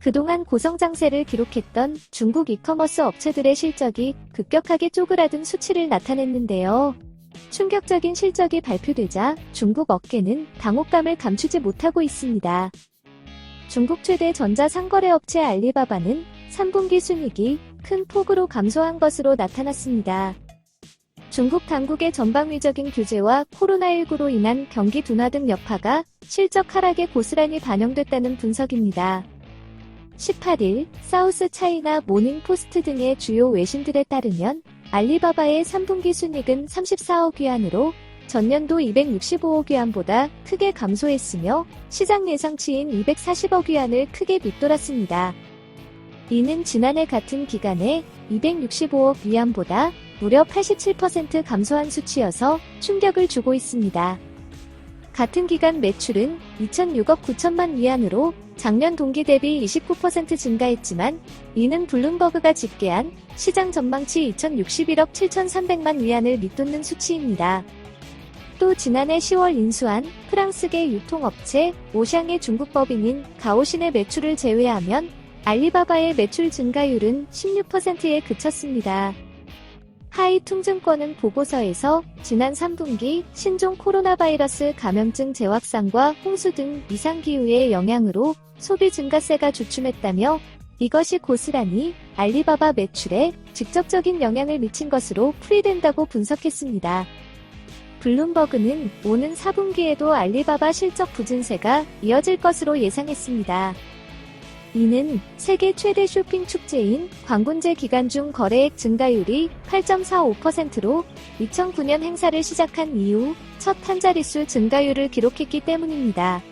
그동안 고성장세를 기록했던 중국 이커머스 업체들의 실적이 급격하게 쪼그라든 수치를 나타냈는데요. 충격적인 실적이 발표되자 중국 업계는 당혹감을 감추지 못하고 있습니다. 중국 최대 전자상거래 업체 알리바바는 3분기 순이익이 큰 폭으로 감소한 것으로 나타났습니다. 중국 당국의 전방위적인 규제와 코로나19로 인한 경기 둔화 등 여파가 실적 하락에 고스란히 반영됐다는 분석입니다. 18일 사우스 차이나 모닝 포스트 등의 주요 외신들에 따르면 알리바바의 3분기 순이익은 34억 위안으로 전년도 265억 위안보다 크게 감소했으며 시장 예상치인 240억 위안을 크게 밑돌았습니다. 이는 지난해 같은 기간에 265억 위안보다 무려 87% 감소한 수치여서 충격을 주고 있습니다. 같은 기간 매출은 2,006억 9천만 위안으로 작년 동기 대비 29% 증가했지만 이는 블룸버그가 집계한 시장 전망치 2,061억 7,300만 위안을 밑돋는 수치입니다. 또 지난해 10월 인수한 프랑스계 유통업체 오샹의 중국 법인인 가오신의 매출을 제외하면 알리바바의 매출 증가율은 16%에 그쳤습니다. 하이퉁증권은 보고서에서 지난 3분기 신종 코로나 바이러스 감염증 재확산과 홍수 등 이상기후의 영향으로 소비 증가세가 주춤했다며 이것이 고스란히 알리바바 매출에 직접적인 영향을 미친 것으로 풀이된다고 분석했습니다. 블룸버그는 오는 4분기에도 알리바바 실적 부진세가 이어질 것으로 예상했습니다. 이는 세계 최대 쇼핑 축제인 광군제 기간 중 거래액 증가율이 8.45%로 2009년 행사를 시작한 이후 첫 한자릿수 증가율을 기록했기 때문입니다.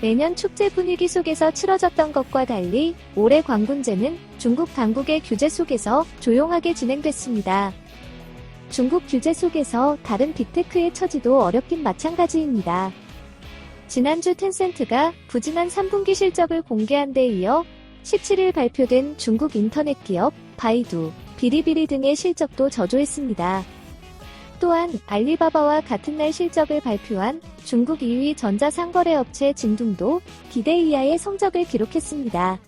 매년 축제 분위기 속에서 치러졌던 것과 달리 올해 광군제는 중국 당국의 규제 속에서 조용하게 진행됐습니다. 중국 규제 속에서 다른 빅테크의 처지도 어렵긴 마찬가지입니다. 지난주 텐센트가 부진한 3분기 실적을 공개한 데 이어 17일 발표된 중국 인터넷 기업 바이두, 비리비리 등의 실적도 저조했습니다. 또한 알리바바와 같은 날 실적을 발표한 중국 2위 전자상거래 업체 징둥도 기대 이하의 성적을 기록했습니다.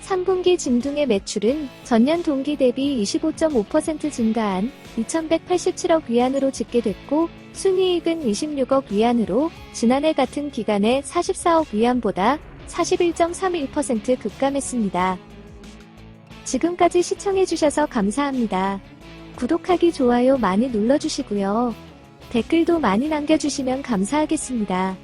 3분기 징둥의 매출은 전년 동기 대비 25.5% 증가한 2,187억 위안으로 집계됐고 순이익은 26억 위안으로 지난해 같은 기간에 44억 위안보다 41.31% 급감했습니다. 지금까지 시청해주셔서 감사합니다. 구독하기, 좋아요 많이 눌러주시고요. 댓글도 많이 남겨주시면 감사하겠습니다.